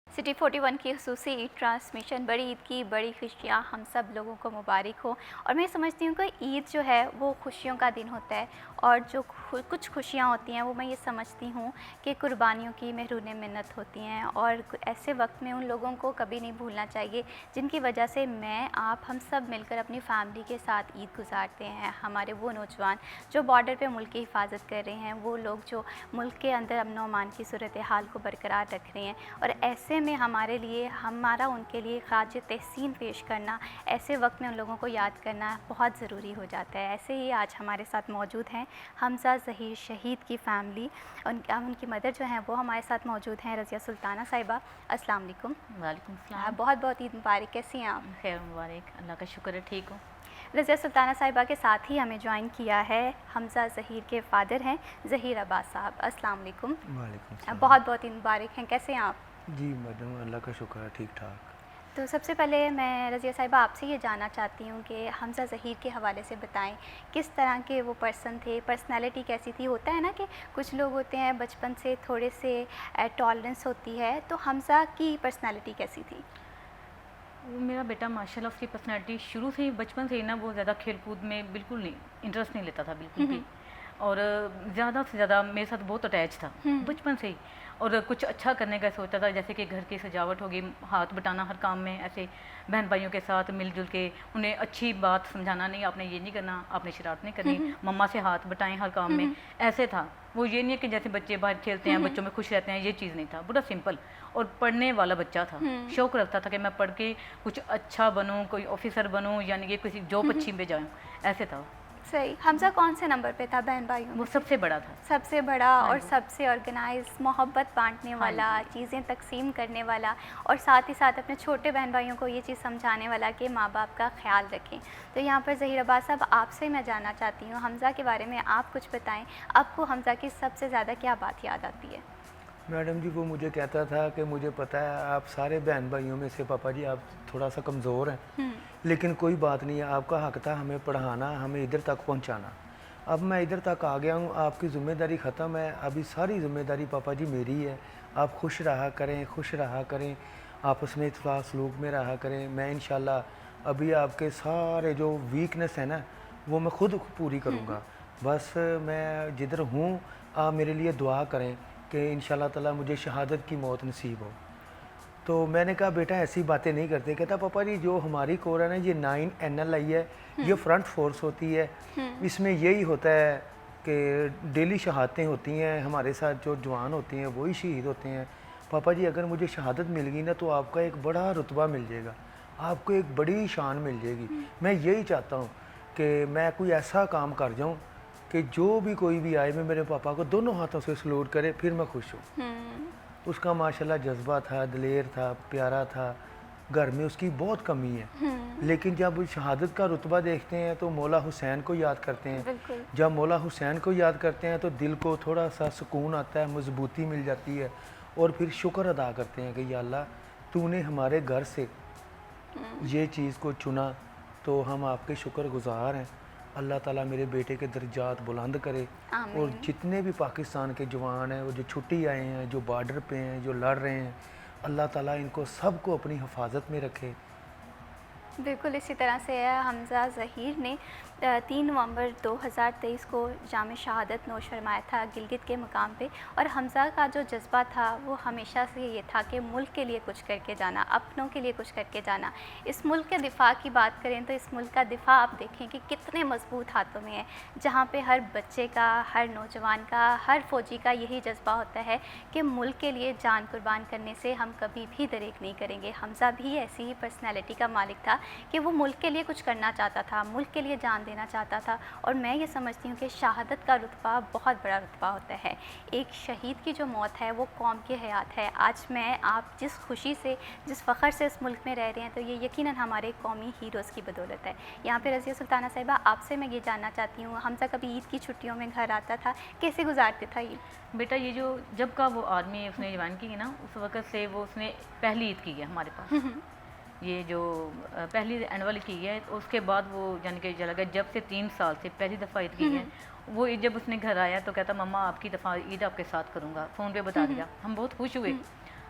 City 41 की खसूसी Eid transmission बड़ी ईद की बड़ी खुशियाँ हम सब लोगों को मुबारक हो। और मैं समझती हूँ कि ईद जो है वो खुशियों का दिन होता है और जो कुछ खुशियाँ होती हैं वो मैं ये समझती हूँ कि कुर्बानियों की महरूने मिन्नत होती हैं और ऐसे वक्त में उन लोगों को कभी नहीं भूलना चाहिए जिनकी वजह से मैं आप हम सब मिलकर अपनी फैमिली के साथ ईद गुजारते हैं। हमारे वो नौजवान जो बॉर्डर पे मुल्क की हिफाजत कर रहे हैं, वो लोग जो मुल्क के अंदर अमन व अमान की सूरत हाल को बरकरार रख रहे हैं, और ऐसे में हमारे लिए हमारा उनके लिए ख़राज तहसीन पेश करना, ऐसे वक्त में उन लोगों को याद करना बहुत ज़रूरी हो जाता है। ऐसे ही आज हमारे साथ मौजूद हैं हमज़ा ज़हीर शहीद की फ़ैमिली, उनकी मदर जो हैं वो हमारे साथ मौजूद हैं, रज़िया सुल्ताना साहिबा। अस्सलाम वालेकुम। वालेकुम सलाम। बहुत बहुत ईद मुबारक। कैसी हैं आप? खैर मुबारक, अल्लाह का शुक्र है, ठीक हूँ। रज़िया सुल्ताना साहिबा के साथ ही हमें ज्वाइन किया है हमज़ा ज़हीर के फ़ादर हैं ज़हीर अब्बास साहब। अस्सलाम वालेकुम। वालेकुम सलाम। बहुत बहुत ईद मुबारक हैं। कैसे हैं आप? जी मैडम, अल्लाह का शुक्र है, ठीक ठाक। तो सबसे पहले मैं रज़िया साहिबा आपसे ये जानना चाहती हूँ कि हमज़ा ज़हीर के हवाले से बताएं, किस तरह के वो पर्सन थे, पर्सनैलिटी कैसी थी। होता है ना कि कुछ लोग होते हैं बचपन से थोड़े से टॉलरेंस होती है, तो हमज़ा की पर्सनैलिटी कैसी थी? वो मेरा बेटा माशाल्लाह, उसकी पर्सनैलिटी शुरू से ही, बचपन से ही ना, वो ज़्यादा खेल कूद में बिल्कुल नहीं इंटरेस्ट नहीं लेता था, बिल्कुल भी। और ज़्यादा से ज़्यादा मेरे साथ बहुत अटैच था बचपन से ही। और कुछ अच्छा करने का सोचता था, जैसे कि घर की सजावट होगी, हाथ बटाना हर काम में, ऐसे बहन भाइयों के साथ मिलजुल के उन्हें अच्छी बात समझाना, नहीं आपने ये नहीं करना, आपने शरारत नहीं करनी, मम्मा से हाथ बटाएं हर काम में, ऐसे था वो। ये नहीं है कि जैसे बच्चे बाहर खेलते हैं, बच्चों में खुश रहते हैं, ये चीज़ नहीं था, बड़ा सिंपल। और पढ़ने वाला बच्चा था, शौक़ रखता था कि मैं पढ़ के कुछ अच्छा बनूँ, कोई ऑफिसर बनूँ, यानी कि किसी जॉब अच्छी में जाऊँ, ऐसे था। सही। हमज़ा कौन से नंबर पे था बहन भाइयों में? वो सबसे बड़ा था। सबसे बड़ा। हाँ और जी। सबसे ऑर्गेनाइज, मोहब्बत बांटने हाँ वाला, जी। चीज़ें तकसीम करने वाला, और साथ ही साथ अपने छोटे बहन भाइयों को ये चीज़ समझाने वाला कि माँ बाप का ख्याल रखें। तो यहाँ पर ज़हीर अब्बास साहब, आपसे मैं जानना चाहती हूँ, हमज़ा के बारे में आप कुछ बताएं। आपको हमज़ा की सबसे ज़्यादा क्या बात याद आती है? मैडम जी, वो मुझे कहता था कि मुझे पता है आप सारे बहन भाइयों में से पापा जी आप थोड़ा सा कमज़ोर हैं, लेकिन कोई बात नहीं है, आपका हक था हमें पढ़ाना, हमें इधर तक पहुंचाना। अब मैं इधर तक आ गया हूँ, आपकी ज़िम्मेदारी ख़त्म है, अभी सारी ज़िम्मेदारी पापा जी मेरी है। आप खुश रहा करें, खुश रहा करें, आपस में इत्तेफाक सलूक में रहा करें। मैं इंशाल्लाह अभी आपके सारे जो वीकनेस है ना, वो मैं ख़ुद पूरी करूँगा। बस मैं जिधर हूँ, आप मेरे लिए दुआ करें कि इंशाल्लाह ताला मुझे शहादत की मौत नसीब हो। तो मैंने कहा बेटा ऐसी बातें नहीं करते। कहता पापा जी जो हमारी कोर है ना, ये 9 NLI है, ये फ्रंट फोर्स होती है, इसमें यही होता है कि डेली शहादतें होती हैं, हमारे साथ जो जवान होते हैं वही शहीद होते हैं। पापा जी अगर मुझे शहादत मिल गई ना, तो आपका एक बड़ा रुतबा मिल जाएगा, आपको एक बड़ी शान मिल जाएगी। मैं यही चाहता हूँ कि मैं कोई ऐसा काम कर जाऊँ कि जो भी कोई भी आए, मैं मेरे पापा को दोनों हाथों से सलूट करे, फिर मैं खुश हूँ। उसका माशाल्लाह जज्बा था, दिलेर था, प्यारा था। घर में उसकी बहुत कमी है, लेकिन जब शहादत का रुतबा देखते हैं तो मौला हुसैन को याद करते हैं। बिल्कुल। जब मौला हुसैन को याद करते हैं तो दिल को थोड़ा सा सुकून आता है, मजबूती मिल जाती है, और फिर शुक्र अदा करते हैं कि या अल्लाह तूने हमारे घर से ये चीज़ को चुना, तो हम आपके शुक्रगुज़ार हैं। अल्लाह ताला मेरे बेटे के दर्जात बुलंद करे, और जितने भी पाकिस्तान के जवान हैं, वो जो छुट्टी आए हैं, जो बॉर्डर पे हैं, जो लड़ रहे हैं, अल्लाह ताला इनको सबको अपनी हिफाजत में रखे। बिल्कुल इसी तरह से हमज़ा ज़हीर ने 3 नवंबर 2023 को जाम शहादत नोश फरमाया था गिलगित के मुकाम पे। और हमज़ा का जो जज्बा था वो हमेशा से ये था कि मुल्क के लिए कुछ करके जाना, अपनों के लिए कुछ करके जाना। इस मुल्क के दिफा की बात करें तो इस मुल्क का दिफा आप देखें कि कितने मजबूत हाथों में है, जहाँ पे हर बच्चे का, हर नौजवान का, हर फ़ौजी का यही जज्बा होता है कि मुल्क के लिए जान कुर्बान करने से हम कभी भी दरेक नहीं करेंगे। हमज़ा भी ऐसी ही पर्सनैलिटी का मालिक था कि वो मुल्क के लिए कुछ करना चाहता था, मुल्क के लिए जान देना चाहता था। और मैं ये समझती हूँ कि शहादत का रुतबा बहुत बड़ा रुतबा होता है। एक शहीद की जो मौत है वो कौम की हयात है। आज मैं आप जिस खुशी से, जिस फ़ख्र से इस मुल्क में रह रहे हैं, तो ये यकीनन हमारे कौमी हीरोज़ की बदौलत है। यहाँ पे रज़िया सुल्ताना साहिबा, आपसे मैं ये जानना चाहती हूँ, हमज़ा कभी ईद की छुट्टियों में घर आता था, कैसे गुजारते था ईद? बेटा ये जो जब का वो आर्मी उसने ज्वाइन की है ना, उस वक़्त से वो उसने पहली ईद की है हमारे पास। ये जो पहली एनुअल की है, उसके बाद वो यानी कि चला गया, जब से 3 साल से पहली दफ़ा ईद की है। वो ईद जब उसने घर आया तो कहता मम्मा आपकी दफ़ा ईद आपके साथ करूँगा, फ़ोन पे बता दिया। हम बहुत खुश हुए।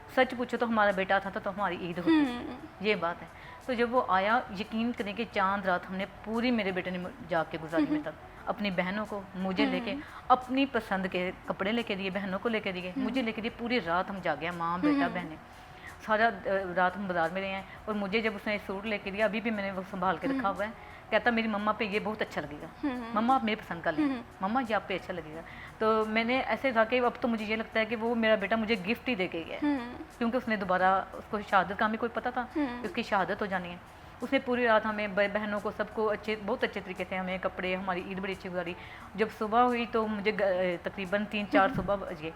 सच पूछो तो हमारा बेटा था तो हमारी ईद होती, ये बात है। तो जब वो आया, यकीन करें कि चांद रात हमने पूरी, मेरे बेटे ने जाके गुजारी में तक, अपनी बहनों को मुझे लेके, अपनी पसंद के कपड़े लेके दिए, बहनों को लेके दिए, मुझे लेके दिए, पूरी रात हम जागे, माँ बेटा बहनें, सारा रात हम बाजार में रहे हैं। और मुझे जब उसने सूट लेके दिया, अभी भी मैंने वो संभाल के रखा हुआ है, कहता मेरी मम्मा पे ये बहुत अच्छा लगेगा, मम्मा आप मेरी पसंद का लें, मम्मा ये आप पे अच्छा लगेगा। तो मैंने ऐसे था कि अब तो मुझे ये लगता है कि वो मेरा बेटा मुझे गिफ्ट ही दे के गया है, क्योंकि उसने दोबारा, उसको शहादत का हमें कोई पता था कि उसकी शहादत हो जानी है। उसने पूरी रात हमें बहनों को सबको बहुत अच्छे तरीके से हमें कपड़े, हमारी ईद बड़ी अच्छी गुजारी। जब सुबह हुई तो मुझे तकरीबन 3-4 सुबह बज गए,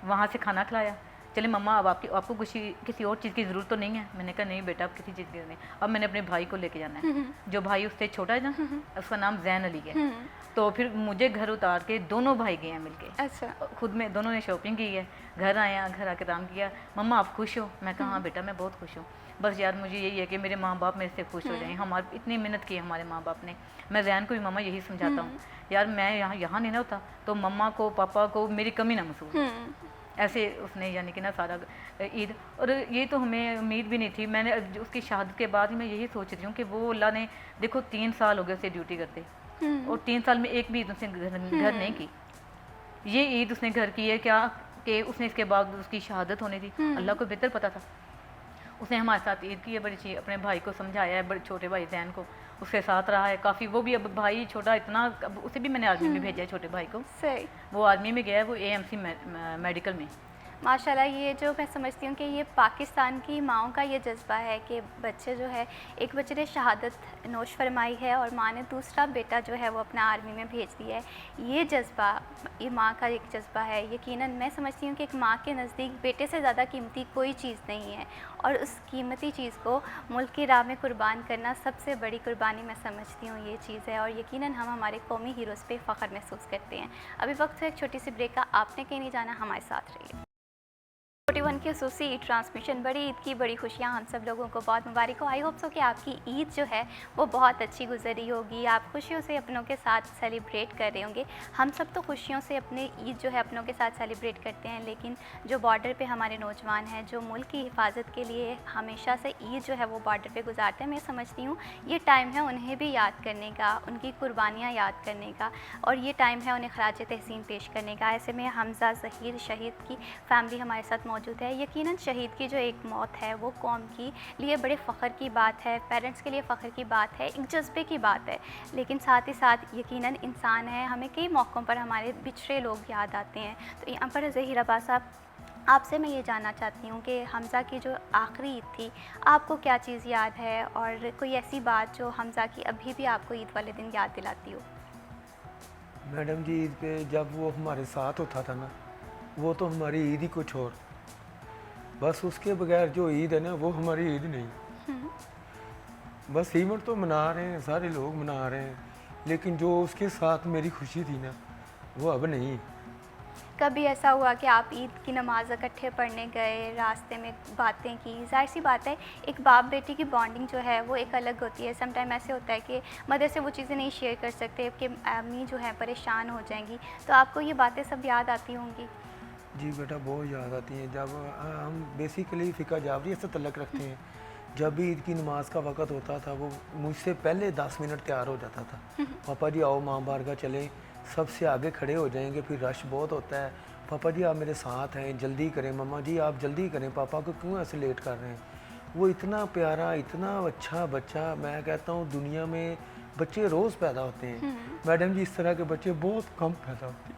वहाँ से खाना खिलाया, चले मम्मा अब आपको किसी और चीज़ की ज़रूरत तो नहीं है। मैंने कहा नहीं बेटा, अब किसी चीज़ की नहीं, अब मैंने अपने भाई को लेके जाना है, जो भाई उससे छोटा है ना, उसका नाम जैन अली है। तो फिर मुझे घर उतार के दोनों भाई गए हैं मिलके, अच्छा, खुद में दोनों ने शॉपिंग की है, घर आया, घर आके काम किया, मम्मा आप खुश हो? मैं कहा हाँ बेटा मैं बहुत खुश हूँ, बस यार मुझे यही है कि मेरे माँ बाप मेरे से खुश हो जाएं, हमारे इतनी मेहनत की है हमारे माँ बाप ने। मैं जैन को भी मम्मा यही समझाता हूँ, यार मैं यहाँ नहीं ना होता तो मम्मा को पापा को मेरी कमी ना महसूस हो। ऐसे उसने यानी कि ना सारा ईद, और ये तो हमें उम्मीद भी नहीं थी। मैंने उसकी शहादत के बाद मैं यही सोच रही हूँ कि वो अल्लाह ने, देखो 3 साल हो गए उसे ड्यूटी करते, और 3 साल में एक भी ईद उसने घर नहीं की। ये ईद उसने घर की है क्या कि उसने इसके बाद उसकी शहादत होनी थी, अल्लाह को बेहतर पता था। उसने हमारे साथ ईद की है बड़ी अच्छी, अपने भाई को समझाया है, बड़े छोटे भाई जैन को उसके साथ रहा है काफ़ी। वो भी अब भाई छोटा इतना, अब उसे भी मैंने आर्मी में भेजा है, छोटे भाई को, सही, वो आर्मी में गया है, वो AMC मेडिकल में। माशाल्लाह। ये जो मैं समझती हूँ कि ये पाकिस्तान की माँओं का ये जज्बा है कि बच्चे जो है, एक बच्चे ने शहादत नोश फरमाई है और माँ ने दूसरा बेटा जो है वो अपना आर्मी में भेज दिया है। ये जज्बा, ये माँ का एक जज्बा है। यकीनन मैं समझती हूँ कि एक माँ के नज़दीक बेटे से ज़्यादा कीमती कोई चीज़ नहीं है, और उस कीमती चीज़ को मुल्क की राह में कुर्बान करना सबसे बड़ी कुर्बानी मैं समझती हूँ ये चीज़ है। और यकीनन हम हमारे कौमी हीरोज़ पे फ़ख्र महसूस करते हैं। अभी वक्त है एक छोटी सी ब्रेक का, आपने कहीं नहीं जाना, हमारे साथ रहिए। 41 की खसूसी ईद ट्रांसमिशन, बड़ी ईद की बड़ी खुशियाँ हम सब लोगों को बहुत मुबारक हो। आई होप सो कि आपकी ईद जो है वो बहुत अच्छी गुजरी होगी, आप खुशियों से अपनों के साथ सेलिब्रेट कर रहे होंगे। हम सब तो खुशियों से अपने ईद जो है अपनों के साथ सेलिब्रेट करते हैं, लेकिन जो बॉर्डर पे हमारे नौजवान हैं जो मुल्क की हिफाजत के लिए हमेशा से ईद जो है वो बॉर्डर पे गुजारते हैं, मैं समझती हूँ ये टाइम है उन्हें भी याद करने का, उनकी कुर्बानियाँ याद करने का, और ये टाइम है उन्हें खराज तहसीन पेश करने का। ऐसे में हमज़ा ज़हीर शहीद की फैमिली हमारे साथ मौजूद है। यकीनन शहीद की जो एक मौत है वो कौम की लिए बड़े फ़ख्र की बात है, पेरेंट्स के लिए फ़ख्र की बात है, एक जज्बे की बात है, लेकिन साथ ही साथ यकीनन इंसान है, हमें कई मौक़ों पर हमारे बिछड़े लोग याद आते हैं। तो यहाँ पर ज़हीर अब्बास साहब, आपसे मैं ये जानना चाहती हूँ कि हमज़ा की जो आखिरी ईद थी, आपको क्या चीज़ याद है, और कोई ऐसी बात जो हमज़ा की अभी भी आपको ईद वाले दिन याद दिलाती हो? मैडम जी, ईद पे जब वो हमारे साथ होता था ना, वो तो हमारी ईद ही कुछ और, बस उसके बगैर जो ईद है ना वो हमारी ईद नहीं। बस इवेंट तो मना रहे हैं, सारे लोग मना रहे हैं, लेकिन जो उसके साथ मेरी खुशी थी ना वो अब नहीं। कभी ऐसा हुआ कि आप ईद की नमाज़ इकट्ठे पढ़ने गए, रास्ते में बातें की? ज़ाहिर सी बात है, एक बाप बेटी की बॉन्डिंग जो है वो एक अलग होती है। सम टाइम ऐसे होता है कि मदर से वो चीज़ें नहीं शेयर कर सकते कि अम्मी जो है परेशान हो जाएंगी, तो आपको ये बातें सब याद आती होंगी? जी बेटा, बहुत याद आती हैं। जब हम बेसिकली फ़िका जावरिया से तल्लक़ रखते हैं, जब भी ईद की नमाज़ का वक़्त होता था वो मुझसे पहले 10 मिनट तैयार हो जाता था। पापा जी आओ माँ बारगाह चलें, सबसे आगे खड़े हो जाएंगे, फिर रश बहुत होता है, पापा जी आप मेरे साथ हैं, जल्दी करें, मम्मा जी आप जल्दी करें, पापा को क्यों ऐसे लेट कर रहे हैं। वो इतना प्यारा, इतना अच्छा बच्चा, मैं कहता हूँ दुनिया में बच्चे रोज़ पैदा होते हैं मैडम जी, इस तरह के बच्चे बहुत कम पैदा होते हैं।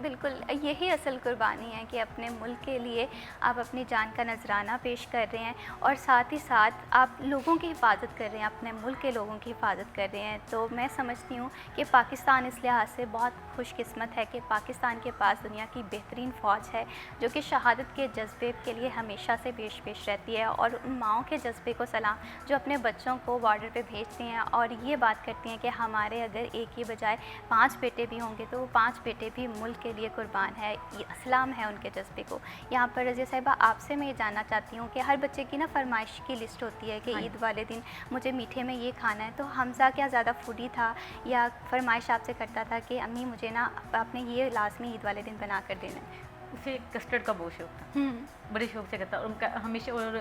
बिल्कुल, यही असल कुर्बानी है कि अपने मुल्क के लिए आप अपनी जान का नजराना पेश कर रहे हैं, और साथ ही साथ आप लोगों की हिफाजत कर रहे हैं, अपने मुल्क के लोगों की हिफाजत कर रहे हैं। तो मैं समझती हूँ कि पाकिस्तान इस लिहाज से बहुत खुशकिस्मत है कि पाकिस्तान के पास दुनिया की बेहतरीन फ़ौज है जो कि शहादत के जज्बे के लिए हमेशा से पेश रहती है, और उन माओं के जज्बे को सलाम जो अपने बच्चों को बॉर्डर पर भेजती हैं और ये बात करती हैं कि हमारे अगर एक ही बजाय 5 बेटे भी होंगे तो वो 5 बेटे भी मुल्क के लिए कुर्बान है। ये सलाम है उनके जज्बे को। यहाँ पर रज़िया साहिबा, आपसे मैं ये जानना चाहती हूँ कि हर बच्चे की ना फरमाइश की लिस्ट होती है कि ईद वाले दिन मुझे मीठे में ये खाना है, तो हमज़ा क्या ज़्यादा फूडी था या फरमाइश आपसे करता था कि अम्मी मुझे ना आपने ये लाजमी ईद वाले दिन बना कर देना है? उसे कस्टर्ड का बहुत शौक था, बड़े शौक से करता, और उनका हमेशा और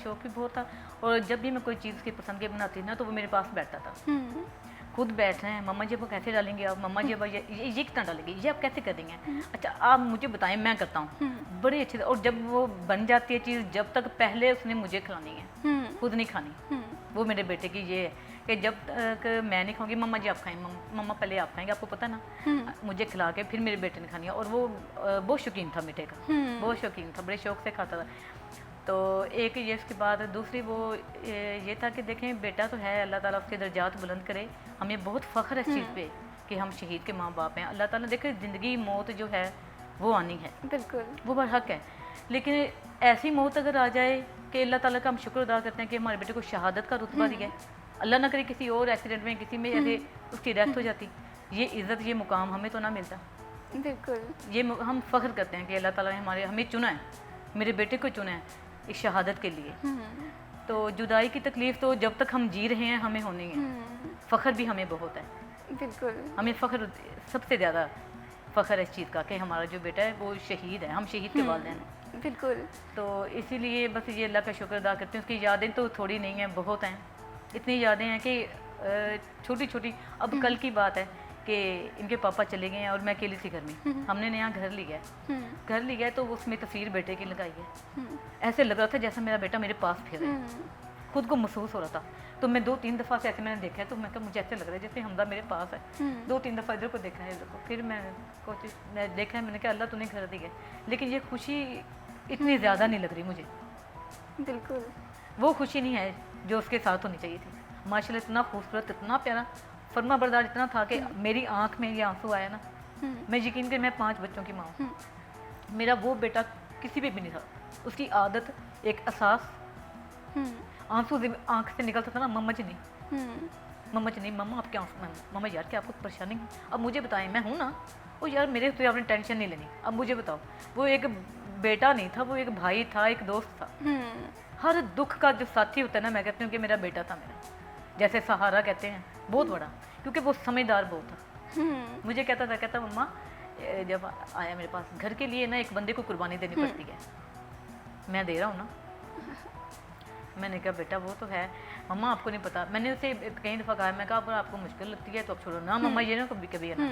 शौक भी बहुत था। और जब भी मैं कोई चीज़ उसकी पसंद की बनाती थी ना, तो वो मेरे पास बैठता था, खुद बैठ रहे हैं, मम्मा जी वो कैसे डालेंगे आप, मम्मा जी अब ये कितना डालेंगे, ये आप कैसे कर देंगे, अच्छा आप मुझे बताएं मैं करता हूँ, बड़े अच्छे। और जब वो बन जाती है चीज़, जब तक पहले उसने मुझे खिलानी है, खुद नहीं खानी। वो मेरे बेटे की ये है कि जब तक मैं नहीं खाऊंगी, मम्मा जी आप खाएं, मम्मा पहले आप खाएंगे, आपको पता ना, मुझे खिला के फिर मेरे बेटे ने खानी है। और वो बहुत शौकीन था मीठे का, बहुत शौकीन था, बड़े शौक से खाता था। तो एक ये, इसके बाद दूसरी वो ये था कि देखें बेटा तो है, अल्लाह ताला उसके दर्जात बुलंद करे, हमें बहुत फ़ख्र है इस चीज़ पे कि हम शहीद के माँ बाप हैं। अल्लाह ताला देखे ज़िंदगी मौत जो है वो आनी है, बिल्कुल वो बरहक है, लेकिन ऐसी मौत अगर आ जाए कि अल्लाह ताला का हम शुक्र अदा करते हैं कि हमारे बेटे को शहादत का रुतबा दिया है, अल्लाह ना करे किसी और एक्सीडेंट में किसी में ऐसे उसकी डेथ हो जाती, ये इज़्ज़त ये मुकाम हमें तो ना मिलता। बिल्कुल ये हम फ़ख्र करते हैं कि अल्लाह ताला ने हमें चुना है, मेरे बेटे को चुना है इस शहादत के लिए। तो जुदाई की तकलीफ़ तो जब तक हम जी रहे हैं हमें होनी है, फ़ख्र भी हमें बहुत है, बिल्कुल हमें फ़ख्र सबसे ज़्यादा फ़ख्र है इस चीज़ का कि हमारा जो बेटा है वो शहीद है, हम शहीद के वालिदैन हैं। बिल्कुल तो इसीलिए बस ये अल्लाह का शुक्र अदा करते हैं। उसकी यादें तो थोड़ी नहीं हैं, बहुत हैं, इतनी यादें हैं कि छोटी छोटी। अब कल की बात है कि इनके पापा चले गए हैं और मैं अकेली थी घर में, हमने नया घर लिया है, घर लिया है तो उसमें तस्वीर बेटे की लगाई है, ऐसे लग रहा था जैसे मेरा बेटा मेरे पास फिर है, खुद को महसूस हो रहा था। तो मैं 2-3 दफ़ा से ऐसे मैंने देखा है, तो मैं कहा मुझे ऐसे लग रहा है जैसे हमदा मेरे पास है। 2-3 दफ़ा इधर को देखा है, इधर को, फिर मैं देखा है, मैंने कहा अल्लाह तूने घर दिया, लेकिन ये खुशी इतनी ज़्यादा नहीं लग रही मुझे, बिल्कुल वो खुशी नहीं है जो उसके साथ होनी चाहिए थी। माशाल्लाह इतना खूबसूरत, इतना प्यारा, फरमा बरदार इतना था कि मेरी आँख में ये आंसू आया ना, मैं यकीन कर, मैं 5 बच्चों की माँ हूँ, मेरा वो बेटा किसी पे भी नहीं था। उसकी आदत, एक एहसास, आंसू आँख से निकलता था ना, मम्मा जी नहीं, मम्मा जी नहीं, मम्मा आप क्या, मम्मा यार क्या आपको परेशानी है, अब मुझे बताएं, मैं हूँ ना, वो यार मेरे तो आपने टेंशन नहीं लेनी, अब मुझे बताओ। वो एक बेटा नहीं था, वो एक भाई था, एक दोस्त था, हर दुख का जो साथी होता है ना, मैं कहती हूँ कि मेरा बेटा था, मेरा जैसे सहारा कहते हैं, बहुत बड़ा, क्योंकि वो समझदार बहुत था। मुझे कहता मम्मा जब आया मेरे पास, घर के लिए ना एक बंदे को कुर्बानी देनी पड़ती है, मैं दे रहा हूँ ना। मैंने कहा बेटा वो तो है मम्मा, आपको नहीं पता, मैंने उसे कई दफ़ा कहा, मैं कहा अगर आपको मुश्किल लगती है तो आप छोड़ो ना मम्मा, ये ना कभी कभी है ना,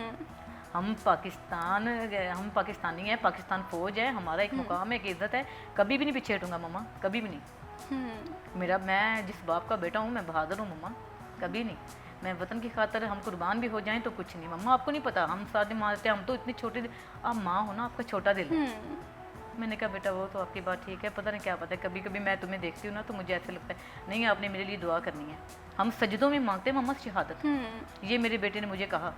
हम पाकिस्तानी हैं, पाकिस्तान फ़ौज है, हमारा एक मुकाम है, एक इज़्ज़त है, कभी भी नहीं पीछे हटूँगा मम्मा, कभी भी नहीं। मैं जिस बाप का बेटा हूँ मैं बहादुर हूँ मम्मा, कभी नहीं, मैं वतन की खातर हम कुर्बान भी हो जाएं तो कुछ नहीं मम्मा, आपको नहीं पता, हम साथ मारते हैं, हम तो इतनी छोटी, आप माँ हो ना, आपका छोटा दिल है। मैंने कहा बेटा वो तो आपकी बात ठीक है, पता नहीं क्या पता है, कभी कभी मैं तुम्हें देखती हूँ ना तो मुझे ऐसे लगता है नहीं आपने मेरे लिए दुआ करनी है, हम सजदों में मांगते हैं मम्मा शहादत। ये मेरे बेटे ने मुझे कहा।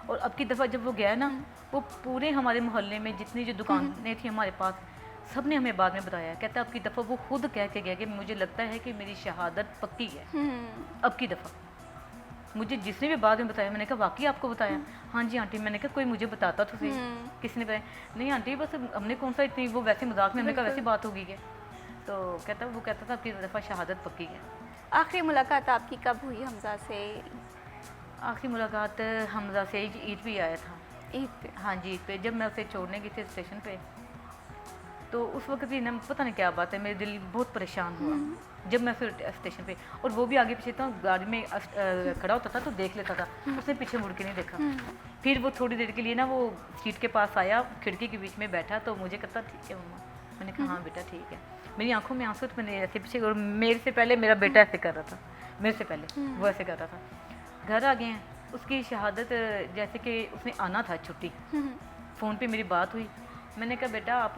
और अब की दफ़ा जब वो गया ना, वो पूरे हमारे मोहल्ले में जितनी जो दुकानें थी हमारे पास, सब ने हमें बाद में बताया, कहता अब की दफ़ा वो खुद कह के गया कि मुझे लगता है कि मेरी शहादत पक्की है। अब की दफ़ा मुझे जिसने भी बाद में बताया, मैंने कहा वाकई आपको बताया? हाँ जी आंटी। मैंने कहा कोई मुझे बताता तो सही, किसने बताया? नहीं आंटी बस हमने कौन सा इतनी, वो वैसे मजाक में, हमने कहा वैसी बात होगी क्या? तो कहता था आपकी दफ़ा शहादत पक्की है। आखिरी मुलाकात आपकी कब हुई हमजा से? आखिरी मुलाकात हमजा से ईद पे आया था। ईद पे? हाँ जी ईद पे, जब मैं उसे छोड़ने गई थी स्टेशन पे, तो उस वक्त ही ना पता नहीं क्या बात है, मेरे दिल बहुत परेशान हुआ जब मैं फिर स्टेशन पे, और वो भी आगे पीछे था, गाड़ी में खड़ा होता था तो देख लेता था, उसने पीछे मुड़ के नहीं देखा। फिर वो थोड़ी देर के लिए ना वो सीट के पास आया, खिड़की के बीच में बैठा, तो मुझे कहता ठीक है मम्मा। मैंने कहा हाँ बेटा ठीक है। मेरी आंखों में आंसू, तो मैंने ऐसे पीछे, और मेरे से पहले मेरा बेटा ऐसे कर रहा था, मेरे से पहले वो ऐसे कर रहा था। घर आ गए हैं, उसकी शहादत जैसे कि उसने आना था छुट्टी, फ़ोन पे मेरी बात हुई। मैंने कहा बेटा आप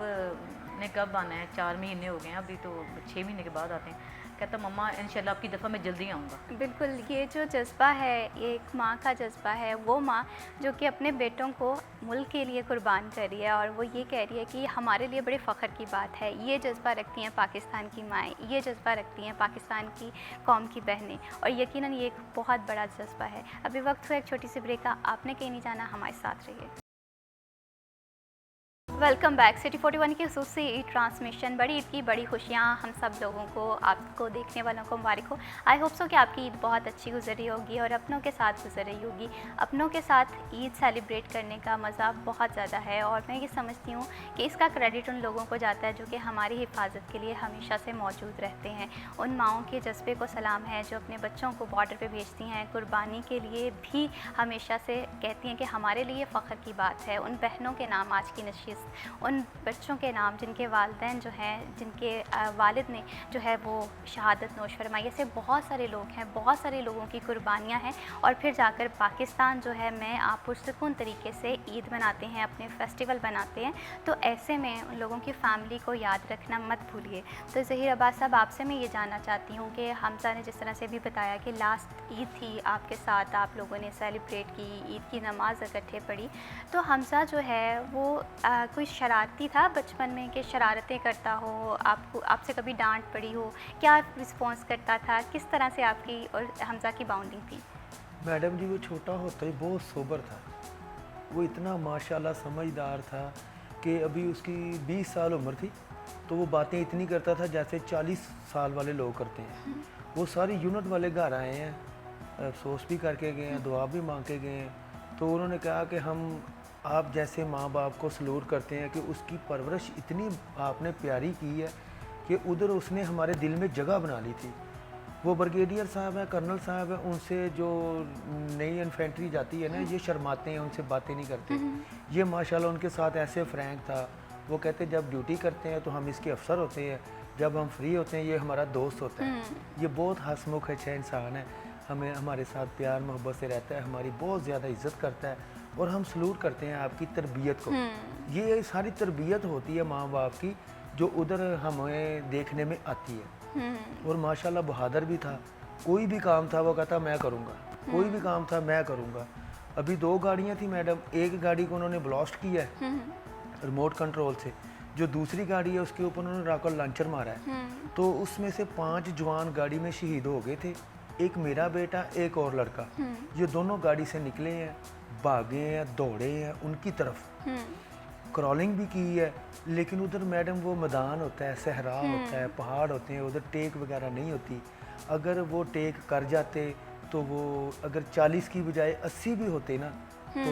ने कब आना है? 4 महीने हो गए हैं, अभी तो 6 महीने के बाद आते हैं। कहता मम्मा इंशाल्लाह आपकी दफ़ा मैं जल्दी आऊँगा। बिल्कुल, ये जो जज्बा है, ये एक माँ का जज्बा है, वो माँ जो कि अपने बेटों को मुल्क के लिए कुर्बान कर रही है, और वो ये कह रही है कि हमारे लिए बड़े फ़ख्र की बात है। ये जज्बा रखती हैं पाकिस्तान की माएँ, ये जज्बा रखती हैं पाकिस्तान की कौम की बहनें, और यकीनन ये एक बहुत बड़ा जज्बा है। अभी वक्त हुआ एक छोटी सी ब्रेक का, आपने कहीं नहीं जाना, हमारे साथ रहिए। Welcome back. सिटी 41 की खसूसी ईद ट्रांसमिशन, बड़ी ईद की बड़ी खुशियाँ हम सब लोगों को, आपको देखने वालों को मुबारक हो। आई होप सो कि आपकी ईद बहुत अच्छी गुजर रही होगी और अपनों के साथ गुजर रही होगी। अपनों के साथ ईद सेलिब्रेट करने का मज़ा बहुत ज़्यादा है और मैं ये समझती हूँ कि इसका क्रेडिट उन लोगों को जाता है जो कि हमारी हिफाजत के लिए हमेशा से मौजूद रहते हैं। उन माओं के जज्बे को सलाम है जो अपने बच्चों को बॉर्डर पर भेजती हैं, कुर्बानी के लिए भी हमेशा से कहती हैं कि हमारे लिए फ़ख्र की बात है। उन बहनों के नाम आज की नशिस्त, उन बच्चों के नाम जिनके वालिदैन जो हैं, जिनके वालिद ने जो है वो शहादत नोश फरमाई। ऐसे बहुत सारे लोग हैं, बहुत सारे लोगों की कुर्बानियाँ हैं और फिर जाकर पाकिस्तान जो है मैं आप पुरसकून तरीके से ईद मनाते हैं, अपने फेस्टिवल बनाते हैं। तो ऐसे में उन लोगों की फ़ैमिली को याद रखना मत भूलिए। तो ज़हीर अब्बास साहब, आपसे मैं ये जानना चाहती हूँ कि हमज़ा ने जिस तरह से भी बताया कि लास्ट ईद थी आपके साथ, आप लोगों ने सेलिब्रेट की, ईद की नमाज़ इकट्ठे पढ़ी, तो हमज़ा जो है वो कोई शरारती था बचपन में कि शरारतें करता हो, आपसे कभी डांट पड़ी हो, क्या रिस्पॉन्स करता था, किस तरह से आपकी और हमज़ा की बाउंडिंग थी? मैडम जी वो छोटा होता ही बहुत सोबर था। वो इतना माशाल्लाह समझदार था कि अभी उसकी 20 साल उम्र थी तो वो बातें इतनी करता था जैसे 40 साल वाले लोग करते हैं। वो सारी यूनिट वाले घर आए हैं, अफसोस भी करके गए हैं, दुआ भी मांग के गए हैं। तो उन्होंने कहा कि हम आप जैसे माँ बाप को सलूट करते हैं कि उसकी परवरिश इतनी आपने प्यारी की है कि उधर उसने हमारे दिल में जगह बना ली थी। वो ब्रिगेडियर साहब हैं, कर्नल साहब हैं, उनसे जो नई इन्फेंट्री जाती है ना, ये शर्माते हैं, उनसे बातें नहीं करते। ये माशाल्लाह उनके साथ ऐसे फ्रैंक था। वो कहते जब ड्यूटी करते हैं तो हम इसके अफसर होते हैं, जब हम फ्री होते हैं ये हमारा दोस्त होता है। ये बहुत हंसमुख अच्छा इंसान है, हमें हमारे साथ प्यार मोहब्बत से रहता है, हमारी बहुत ज़्यादा इज्जत करता है और हम सलूट करते हैं आपकी तरबियत को। ये सारी तरबियत होती है माँ बाप की जो उधर हमें देखने में आती है। और माशाल्लाह बहादुर भी था, कोई भी काम था वो कहता मैं करूँगा, कोई भी काम था मैं करूँगा। अभी 2 गाड़ियाँ थी मैडम, एक गाड़ी को उन्होंने ब्लास्ट किया है रिमोट कंट्रोल से, जो दूसरी गाड़ी है उसके ऊपर उन्होंने रॉकेट लॉन्चर मारा है। तो उसमें से 5 जवान गाड़ी में शहीद हो गए थे, एक मेरा बेटा एक और लड़का। ये दोनों गाड़ी से निकले हैं, भागे हैं, दौड़े हैं उनकी तरफ, क्रॉलिंग भी की है। लेकिन उधर मैडम वो मैदान होता है, सहरा होता है, पहाड़ होते हैं, उधर टेक वगैरह नहीं होती। अगर वो टेक कर जाते तो वो अगर 40 की बजाय 80 भी होते ना तो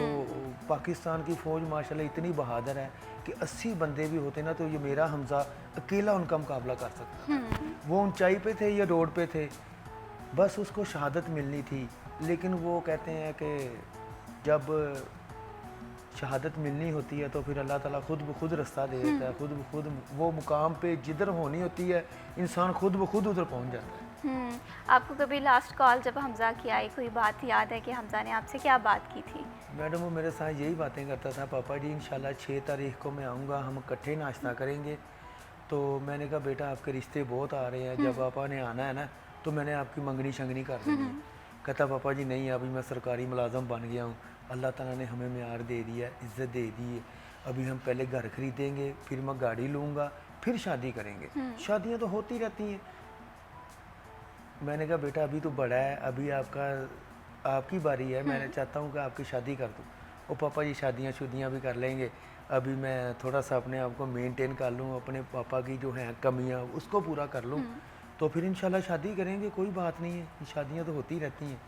पाकिस्तान की फ़ौज माशाल्लाह इतनी बहादुर है कि 80 बंदे भी होते ना तो ये मेरा हमज़ा अकेला उनका मुकाबला कर सकता। वो ऊंचाई पे थे या रोड पे थे, बस उसको शहादत मिलनी थी। लेकिन वो कहते हैं कि जब शहादत मिलनी होती है तो फिर अल्लाह ताला खुद ब खुद रास्ता दे देता है, खुद ब खुद वो मुकाम पे जिधर होनी होती है इंसान खुद ब खुद उधर पहुंच जाता है। आपको कभी लास्ट कॉल जब हमज़ा की आई, कोई बात याद है कि हमज़ा ने आपसे क्या बात की थी? मैडम वो मेरे साथ यही बातें करता था, पापा जी इंशाल्लाह 6 तारीख को मैं आऊँगा, हम इकट्ठे नाश्ता करेंगे। तो मैंने कहा बेटा आपके रिश्ते बहुत आ रहे हैं, जब पापा ने आना है ना तो मैंने आपकी मंगनी शंगनी कर देनी है। कहता पापा जी नहीं, अभी मैं सरकारी मुलाजम बन गया हूँ, अल्लाह ताला ने हमें म्यार दे दिया है, इज़्ज़त दे दी है। अभी हम पहले घर खरीदेंगे, फिर मैं गाड़ी लूँगा, फिर शादी करेंगे। शादियाँ तो होती रहती हैं। मैंने कहा बेटा अभी तो बड़ा है, अभी आपकी बारी है, मैं चाहता हूँ कि आपकी शादी कर दूँ। और पापा जी शादियाँ शुदियाँ भी कर लेंगे, अभी मैं थोड़ा सा अपने आप को मेंटेन कर लूँ, अपने पापा की जो हैं कमियाँ उसको पूरा कर लूँ, तो फिर इंशाल्लाह शादी करेंगे, कोई बात नहीं है, शादियाँ तो होती रहती हैं।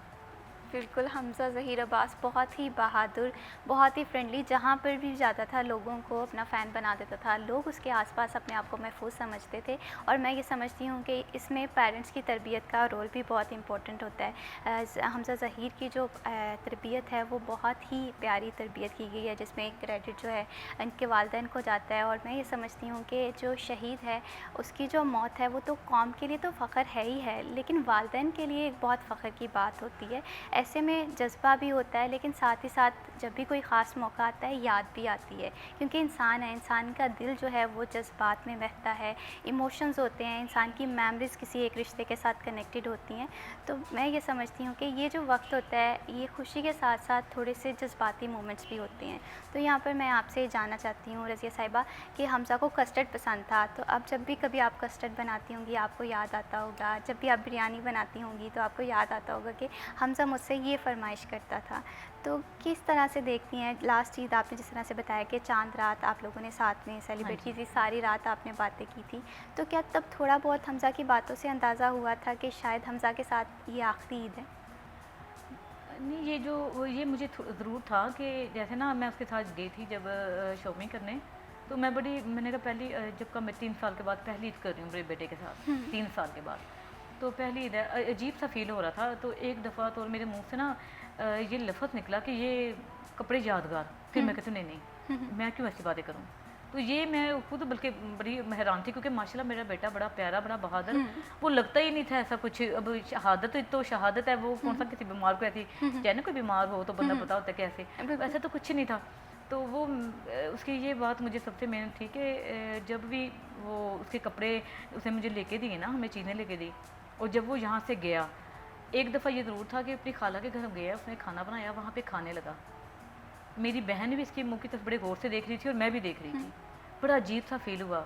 बिल्कुल, हमज़ा ज़हीर अब्बास बहुत ही बहादुर, बहुत ही फ्रेंडली, जहाँ पर भी जाता था लोगों को अपना फ़ैन बना देता था। लोग उसके आसपास अपने आप को महफूज समझते थे और मैं ये समझती हूँ कि इसमें पेरेंट्स की तरबियत का रोल भी बहुत इम्पोर्टेंट होता है। हमज़ा ज़हीर की जो तरबियत है वो बहुत ही प्यारी तरबियत की गई है, जिसमें क्रेडिट जो है इनके वालिदैन को जाता है। और मैं ये समझती हूँ कि जो शहीद है उसकी जो मौत है वो तो कौम के लिए तो फ़ख्र है ही है, लेकिन वालिदैन के लिए एक बहुत फ़ख्र की बात होती है। ऐसे में जज्बा भी होता है, लेकिन साथ ही साथ जब भी कोई ख़ास मौका आता है याद भी आती है, क्योंकि इंसान है, इंसान का दिल जो है वो जज्बात में बहता है, इमोशंस होते हैं, इंसान की मेमोरीज़ किसी एक रिश्ते के साथ कनेक्टेड होती हैं। तो मैं ये समझती हूँ कि ये जो वक्त होता है ये खुशी के साथ साथ थोड़े से जज्बाती मोमेंट्स भी होते हैं। तो यहाँ पर मैं आपसे जानना चाहती हूँ रज़िया साहिबा कि हमज़ा को कस्टर्ड पसंद था, तो अब जब भी कभी आप कस्टर्ड बनाती होंगी आपको याद आता होगा, जब भी आप बिरयानी बनाती होंगी तो आपको याद आता होगा कि हमज़ा मुझसे आपसे ये फरमाइश करता था। तो किस तरह से देखती हैं, लास्ट ईद आपने जिस तरह से बताया कि चांद रात आप लोगों ने साथ में सेलिब्रेट हाँ की जी। थी, सारी रात आपने बातें की थी, तो क्या तब थोड़ा बहुत हमज़ा की बातों से अंदाज़ा हुआ था कि शायद हमज़ा के साथ ये आखिरी ईद है? नहीं, ये मुझे ज़रूर था कि जैसे ना मैं उसके साथ गई थी जब शॉपिंग करने, तो मैंने कहा जब का मैं 3 साल के बाद पहली ईद कर रही हूँ मेरे बेटे के साथ, 3 साल के बाद। तो पहली ईद है, अजीब सा फ़ील हो रहा था। तो एक दफ़ा तो मेरे मुँह से ना ये लफ़्ज़ निकला कि ये कपड़े यादगार। फिर मैं कहती हूँ नहीं, मैं क्यों ऐसी बातें करूँ? तो ये मैं खुद बल्कि बड़ी हैरान थी, क्योंकि माशाल्लाह मेरा बेटा बड़ा प्यारा, बड़ा बहादुर, वो लगता ही नहीं था ऐसा कुछ। अब शहादत तो शहादत है, वो कौन सा किसी बीमार को ऐसी, चाहे ना कोई बीमार हो तो बंदा पता होता है कैसे, वैसे तो कुछ नहीं था। तो वो उसकी ये बात मुझे सबसे मेन थी कि जब भी वो उसके कपड़े उसने मुझे लेके दिए ना, हमें चीज़ें लेके दी, और जब वो यहाँ से गया, एक दफ़ा ये ज़रूर था कि अपनी खाला के घर गया, उसने खाना बनाया, वहाँ पे खाने लगा। मेरी बहन भी इसके मुँह की तरफ बड़े गौर से देख रही थी और मैं भी देख रही थी। बड़ा अजीब सा फ़ील हुआ।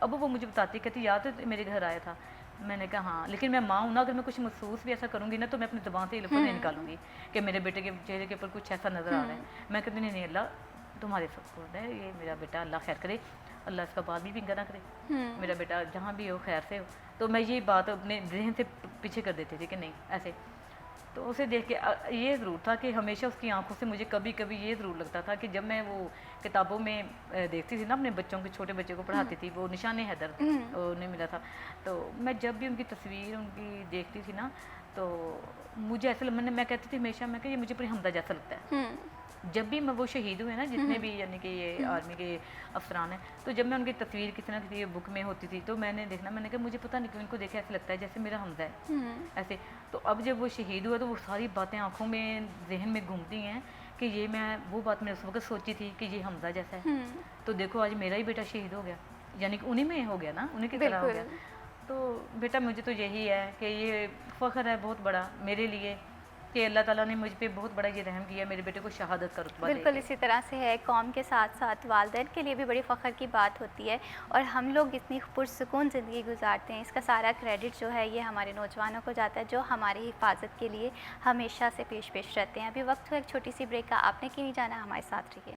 अब वो मुझे बताती, कहती याद है मेरे घर आया था? मैंने कहा हाँ, लेकिन मैं माँ हूँ ना, अगर मैं कुछ महसूस भी ऐसा करूँगी ना, तो मैं अपनी ज़ुबान से ये लफ्ज़ नहीं निकालूँगी कि मेरे बेटे के चेहरे के ऊपर कुछ ऐसा नज़र आ रहा है। मैं कहती नहीं, नहीं अल्लाह तुम्हारे सपोर्ट है, ये मेरा बेटा अल्लाह खैर करे, अल्लाह इसका बाल भी विंगा ना करे, मेरा बेटा जहाँ भी हो खैर से हो। तो मैं ये बात अपने ज़हन से पीछे कर देती थी कि नहीं ऐसे। तो उसे देख के ये ज़रूर था कि हमेशा उसकी आंखों से मुझे कभी कभी ये ज़रूर लगता था कि जब मैं वो किताबों में देखती थी ना, अपने बच्चों के छोटे बच्चे को पढ़ाती थी, वो निशान हैदर उन्हें मिला था। तो मैं जब भी उनकी तस्वीर उनकी देखती थी ना, तो मुझे ऐसा मैं कहती थी हमेशा, मैं कि ये मुझे पूरी हमदा जैसा लगता है। जब भी मैं वो शहीद हुए ना, जितने भी यानी कि ये आर्मी के अफसरान हैं, तो जब मैं उनकी तस्वीर किसी ना किसी बुक में होती थी, तो मैंने कहा मुझे पता नहीं क्यों इनको देखे ऐसा लगता है जैसे मेरा हमजा है ऐसे। तो अब जब वो शहीद हुआ, तो वो सारी बातें आंखों में, जहन में घूमती हैं कि ये मैं वो बात मैंने उस वक्त सोची थी कि ये हमजा जैसा है। तो देखो आज मेरा ही बेटा शहीद हो गया, यानी कि उन्हीं में हो गया ना, उन्हीं की तरह हो गया। तो बेटा मुझे तो यही है कि ये फ़ख्र है बहुत बड़ा मेरे लिए कि अल्लाह ताला ने मुझ पे बहुत बड़ा ये रहम किया, मेरे बेटे को शहादत का रुतबा दे बिल्कुल के। इसी तरह से है, कौम के साथ साथ वालिदैन के लिए भी बड़ी फ़ख्र की बात होती है, और हम लोग इतनी पुरसुकून ज़िंदगी गुजारते हैं, इसका सारा क्रेडिट जो है ये हमारे नौजवानों को जाता है, जो हमारी हिफाजत के लिए हमेशा से पेश रहते हैं। अभी वक्त है एक छोटी सी ब्रेक का, आपने क्यों नहीं जाना, हमारे साथ रहिए।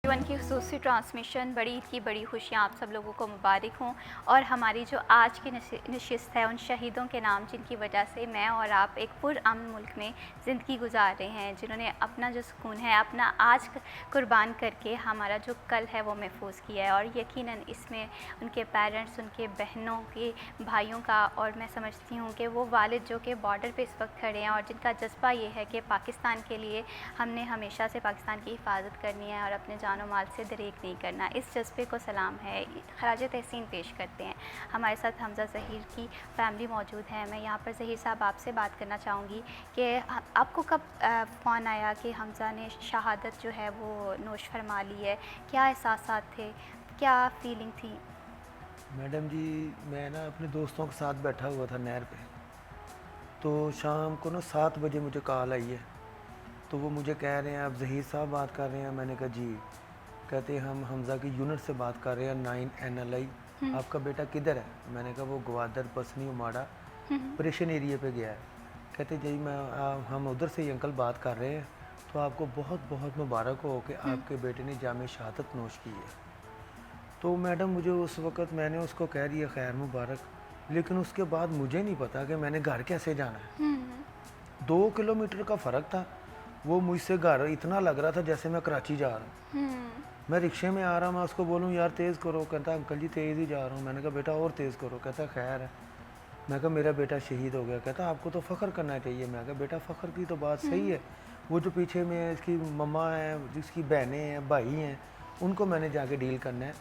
जीवन की खुसूसी ट्रांसमिशन, बड़ी ईद की बड़ी खुशियाँ आप सब लोगों को मुबारक हों। और हमारी जो आज की नशिस्त है, उन शहीदों के नाम जिनकी वजह से मैं और आप एक पुरअमन मुल्क में ज़िंदगी गुजार रहे हैं, जिन्होंने अपना जो सुकून है अपना आज कुर्बान करके हमारा जो कल है वो महफूज किया है। और यकीनन इसमें उनके पेरेंट्स, उनके बहनों के भाइयों का, और मैं समझती हूँ कि वो वालिद जो कि बॉर्डर पे इस वक्त खड़े हैं और जिनका जज्बा ये है कि पाकिस्तान के लिए हमने हमेशा से पाकिस्तान की हिफाजत करनी है और अपने जानो माल से दरेक नहीं करना, इस जज्बे को सलाम है, खराज तहसीन पेश करते हैं। हमारे साथ हमज़ा ज़हीर की फैमिली मौजूद है। मैं यहाँ पर ज़हीर साहब आपसे बात करना चाहूँगी कि आपको कब फ़ोन आया कि हमज़ा ने शहादत जो है वो नोश फरमा ली है, क्या एहसासात थे, क्या फ़ीलिंग थी? मैडम जी, मैं ना अपने दोस्तों के साथ बैठा हुआ था नहर पे, तो शाम को ना 7 बजे मुझे कॉल आई है। तो वो मुझे कह रहे हैं आप ज़हीर साहब बात कर रहे हैं? मैंने कहा जी। कहते हम हमज़ा की यूनिट से बात कर रहे हैं 9 NLI, आपका बेटा किधर है? मैंने कहा वो ग्वादर पसनी उमाड़ा ऑपरेशन एरिया पे गया है। कहते जी हम उधर से ही अंकल बात कर रहे हैं, तो आपको बहुत बहुत मुबारक हो कि आपके बेटे ने जामे शहादत नोश की है। तो मैडम मुझे उस वक़्त मैंने उसको कह दिया खैर मुबारक, लेकिन उसके बाद मुझे नहीं पता कि मैंने घर कैसे जाना है। 2 किलोमीटर का फ़र्क था, वो मुझसे घर इतना लग रहा था जैसे मैं कराची जा रहा हूँ। मैं रिक्शे में आ रहा हूँ, मैं उसको बोलूँ यार तेज़ करो, कहता अंकल जी तेज़ ही जा रहा हूँ। मैंने कहा बेटा और तेज़ करो, कहता खैर है। मैं कहा मेरा बेटा शहीद हो गया। कहता आपको तो फ़ख्र करना चाहिए। मैं कहा बेटा फ़ख्र की तो बात सही है, वो जो पीछे में इसकी मम्मा है, जिसकी बहनें हैं, भाई हैं, उनको मैंने जाके डील करना है।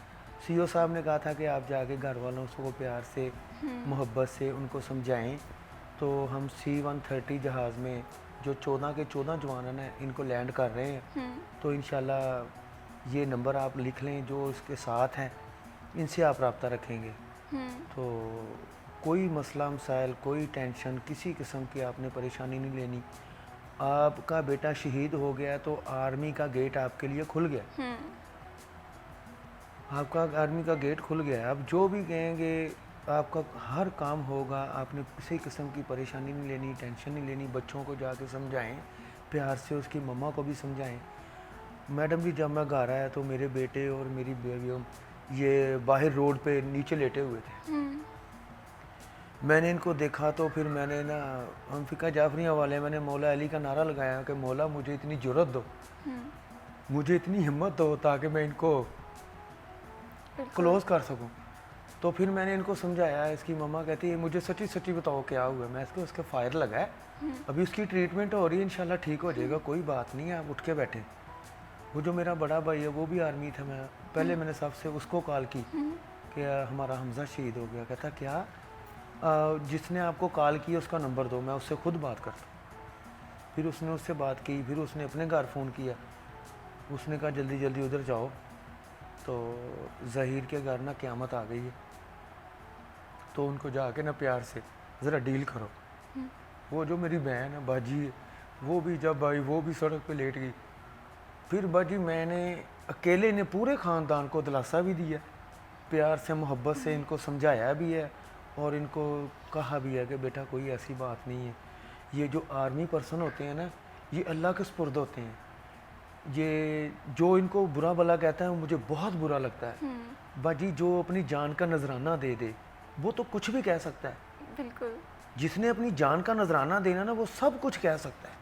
CO साहब ने कहा था कि आप जाके घर वालों को प्यार से मोहब्बत से उनको समझाएं। तो हम C-130 जहाज़ में जो 14 के 14 जवान हैं इनको लैंड कर रहे हैं। तो इंशाल्लाह ये नंबर आप लिख लें जो इसके साथ हैं, इनसे आप रब्ता रखेंगे। तो कोई मसला मसाइल, कोई टेंशन, किसी किस्म की आपने परेशानी नहीं लेनी। आपका बेटा शहीद हो गया तो आर्मी का गेट आपके लिए खुल गया। आपका आर्मी का गेट खुल गया है। अब जो भी कहेंगे आपका हर काम होगा, आपने किसी किस्म की परेशानी नहीं लेनी, टेंशन नहीं लेनी। बच्चों को जाके समझाएं, प्यार से उसकी मम्मा को भी समझाएं। मैडम जी जब मैं घर आया तो मेरे बेटे और मेरी बेगम ये बाहर रोड पे नीचे लेटे हुए थे। मैंने इनको देखा तो फिर मैंने ना, हम फ़िका जाफरिया वाले, मैंने मौला अली का नारा लगाया कि मौला मुझे इतनी ज़रूरत दो, मुझे इतनी हिम्मत दो ताकि मैं इनको क्लोज़ कर सकूं। तो फिर मैंने इनको समझाया। इसकी मम्मा कहती है मुझे सच्ची सच्ची बताओ क्या हुआ। मैं इसको उसके फायर लगा है, अभी उसकी ट्रीटमेंट हो रही है, इंशाल्लाह ठीक हो जाएगा, कोई बात नहीं है, आप उठ के बैठे। वो जो मेरा बड़ा भाई है वो भी आर्मी था। मैं पहले मैंने सबसे उसको कॉल की कि हमारा हमज़ा शहीद हो गया। कहता क्या, जिसने आपको कॉल किया उसका नंबर दो, मैं उससे खुद बात करता हूँ। फिर उसने उससे बात की, फिर उसने अपने घर फ़ोन किया। उसने कहा जल्दी जल्दी उधर जाओ। तो ज़हीर के घर ना क़यामत आ गई है, तो उनको जाके ना प्यार से ज़रा डील करो। वो जो मेरी बहन है बाजी है, वो भी जब आई वो भी सड़क पे लेट गई। फिर बाजी मैंने अकेले ने पूरे ख़ानदान को दिलासा भी दिया, प्यार से मोहब्बत से इनको समझाया भी है और इनको कहा भी है कि बेटा कोई ऐसी बात नहीं है। ये जो आर्मी पर्सन होते हैं ना, ये अल्लाह के सुपुर्द होते हैं। ये जो इनको बुरा भला कहता है वो मुझे बहुत बुरा लगता है। बाजी जो अपनी जान का नजराना दे दे वो तो कुछ भी कह सकता है। बिल्कुल। जिसने अपनी जान का नजराना देना ना वो सब कुछ कह सकता है।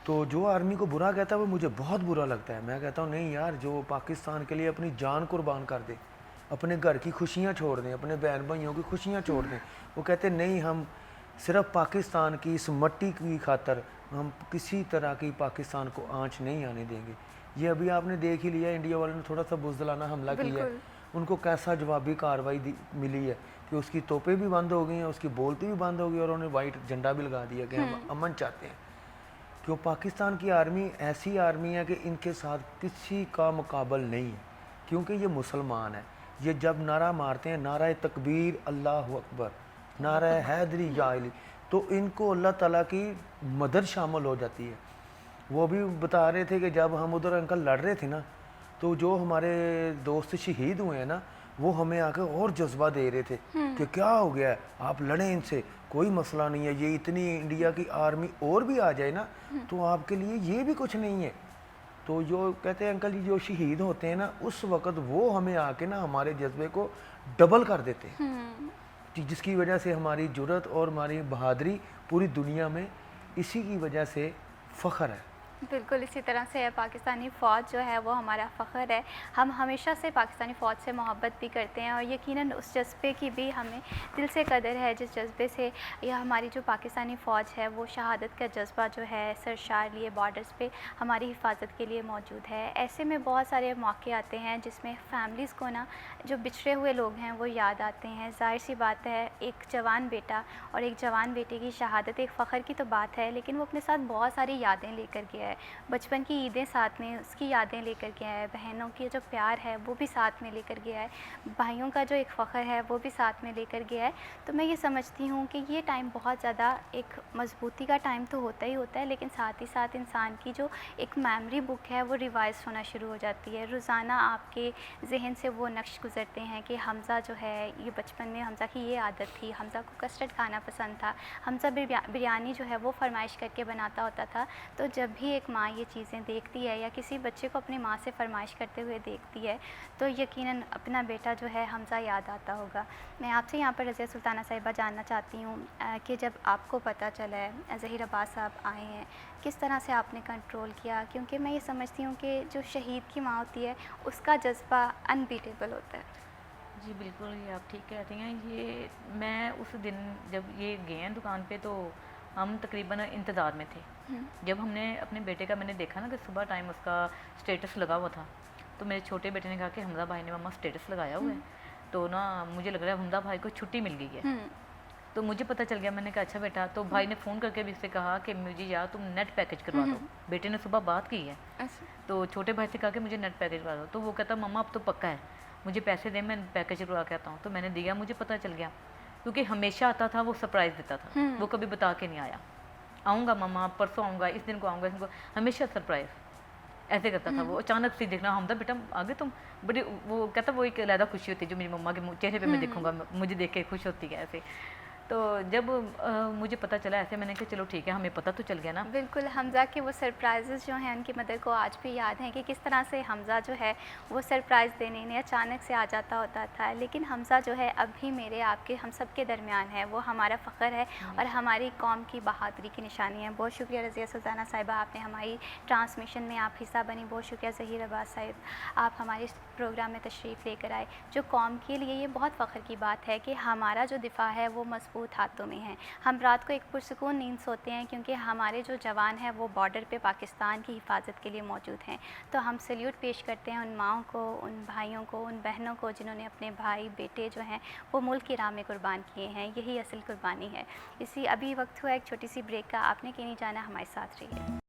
तो जो आर्मी को बुरा कहता है वो मुझे बहुत बुरा लगता है। मैं कहता हूँ नहीं यार, जो पाकिस्तान के लिए अपनी जान कुर्बान कर दे, अपने घर की खुशियाँ छोड़ दें, अपने बहन भाइयों की खुशियाँ छोड़ दें, वो कहते नहीं हम सिर्फ पाकिस्तान की इस मट्टी की खातर हम किसी तरह की पाकिस्तान को आंच नहीं आने देंगे। ये अभी आपने देख ही लिया, इंडिया वालों ने थोड़ा सा बुज़दिलाना हमला किया है, उनको कैसा जवाबी कार्रवाई मिली है कि उसकी तोपें भी बंद हो गई हैं, उसकी बोलती भी बंद हो गई और उन्होंने वाइट झंडा भी लगा दिया कि हम अमन चाहते हैं। क्यों, पाकिस्तान की आर्मी ऐसी आर्मी है कि इनके साथ किसी का मुकाबल नहीं है, क्योंकि ये मुसलमान है। ये जब नारा मारते हैं, नारा तकबीर अल्लाह अकबर, नारा हैदरी या अली, तो इनको अल्लाह ताला की मदद शामिल हो जाती है। वो भी बता रहे थे कि जब हम उधर अंकल लड़ रहे थे ना, तो जो हमारे दोस्त शहीद हुए हैं ना, वो हमें आकर और जज्बा दे रहे थे कि क्या हो गया है, आप लड़ें इनसे, कोई मसला नहीं है, ये इतनी इंडिया की आर्मी और भी आ जाए ना तो आपके लिए ये भी कुछ नहीं है। तो जो कहते हैं अंकल जी जो शहीद होते हैं ना, उस वक़्त वो हमें आके ना हमारे जज्बे को डबल कर देते हैं, जिसकी वजह से हमारी जुर्रत और हमारी बहादुरी पूरी दुनिया में इसी की वजह से फ़ख्र है। बिल्कुल इसी तरह से पाकिस्तानी फ़ौज जो है वो हमारा फ़ख्र है। हम हमेशा से पाकिस्तानी फ़ौज से मोहब्बत भी करते हैं और यकीनन उस जज्बे की भी हमें दिल से कदर है, जिस जज्बे से यह हमारी जो पाकिस्तानी फ़ौज है वो शहादत का जज्बा जो है सरशार लिए बॉर्डर्स पे हमारी हिफाजत के लिए मौजूद है। ऐसे में बहुत सारे मौके आते हैं जिसमें फ़ैमिलीज़ को ना जो बिछड़े हुए लोग हैं वो याद आते हैं। ज़ाहिर सी बात है, एक जवान बेटा और एक जवान बेटे की शहादत एक फ़ख्र की तो बात है, लेकिन वो अपने साथ बहुत सारी यादें लेकर गया है। बचपन की ईदें साथ में उसकी यादें लेकर गया है, बहनों की जो प्यार है वो भी साथ में लेकर गया है, भाइयों का जो एक फ़ख्र है वो भी साथ में लेकर गया है। तो मैं ये समझती हूँ कि ये टाइम बहुत ज़्यादा एक मजबूती का टाइम तो होता ही होता है, लेकिन साथ ही साथ इंसान की जो एक मेमोरी बुक है वो रिवाइज़ होना शुरू हो जाती है। रोज़ाना आपके जहन से वो नक्श गुज़रते हैं कि हमज़ा जो है, ये बचपन में हमज़ा की ये आदत थी, हमज़ा को कस्टर्ड खाना पसंद था, हमज़ा बिरयानी जो है वो फरमाइश करके बनाता होता था। तो जब भी एक माँ ये चीज़ें देखती है या किसी बच्चे को अपनी माँ से फरमाइश करते हुए देखती है तो यकीनन अपना बेटा जो है हमज़ा याद आता होगा। मैं आपसे यहाँ पर रज़िया सुल्ताना साहिबा जानना चाहती हूँ कि जब आपको पता चला है ज़हीर अब्बास साहब आए हैं, किस तरह से आपने कंट्रोल किया? क्योंकि मैं ये समझती हूँ कि जो शहीद की माँ होती है उसका जज्बा अनबीटेबल होता है। जी बिल्कुल, ये आप ठीक कहती हैं। ये मैं उस दिन जब ये गए हैं दुकान पे तो हम तकरीबन इंतज़ार में थे। जब हमने अपने बेटे का मैंने देखा ना कि सुबह टाइम उसका स्टेटस लगा हुआ था, तो मेरे छोटे बेटे ने कहा कि हमज़ा भाई ने मम्मा स्टेटस लगाया हुआ है, तो ना मुझे लग रहा है हमज़ा भाई को छुट्टी मिल गई है। तो मुझे पता चल गया, मैंने कहा अच्छा बेटा। तो भाई ने फ़ोन करके भी इससे कहा कि मुझे यार तुम नेट पैकेज करवा दो। बेटे ने सुबह बात की है, तो छोटे भाई से कहा कि मुझे नेट पैकेज करवा दो। तो वो कहता मम्मा अब तो पक्का है, मुझे पैसे दे, मैं पैकेज करवा के आता हूँ। तो मैंने दिया, मुझे पता चल गया, क्योंकि हमेशा आता था वो सरप्राइज़ देता था, वो कभी बता के नहीं आया, आऊँगा मम्मा परसों आऊँगा, इस दिन को आऊँगा, इस दिन को, हमेशा सरप्राइज़। ऐसे करता था वो। अचानक से देखना, हमजा बेटा आगे तुम, बड़ी वो कहता, वो एक अलग खुशी होती है जो मेरी मम्मा के चेहरे पे मैं देखूंगा, मुझे देख के खुश होती है ऐसे। तो जब मुझे पता चला ऐसे, मैंने कहा चलो ठीक है, हमें पता तो चल गया ना। बिल्कुल, हमज़ा के वो सरप्राइज़ेस जो हैं उनकी मदर को आज भी याद हैं कि किस तरह से हमज़ा जो है वो सरप्राइज़ देने ने अचानक से आ जाता होता था। लेकिन हमज़ा जो है अब भी मेरे आपके हम सब के दरमियान है, वो हमारा फ़ख्र है और हमारी कौम की बहादुरी की निशानी है। बहुत शुक्रिया रज़िया सुल्ताना साहिबा, आपने हमारी ट्रांसमिशन में आप हिस्सा बनी। बहुत शुक्रिया ज़हीर अब्बास साहिब, आप हमारे इस प्रोग्राम में तशरीफ़ लेकर आए। जो कौम के लिए ये बहुत फ़ख्र की बात है कि हमारा जो दिफ़ा है वो मज़बूत हाथों में है। हम रात को एक पुरसुकून नींद सोते हैं क्योंकि हमारे जो जवान हैं वो बॉर्डर पे पाकिस्तान की हिफाजत के लिए मौजूद हैं। तो हम सैल्यूट पेश करते हैं उन माँओं को, उन भाइयों को, उन बहनों को जिन्होंने अपने भाई बेटे जो हैं वो मुल्क की राह में कुर्बान किए हैं। यही असल कुर्बानी है। इसी अभी वक्त हुआ एक छोटी सी ब्रेक का, आपने कहीं नहीं जाना, हमारे साथ रहिए।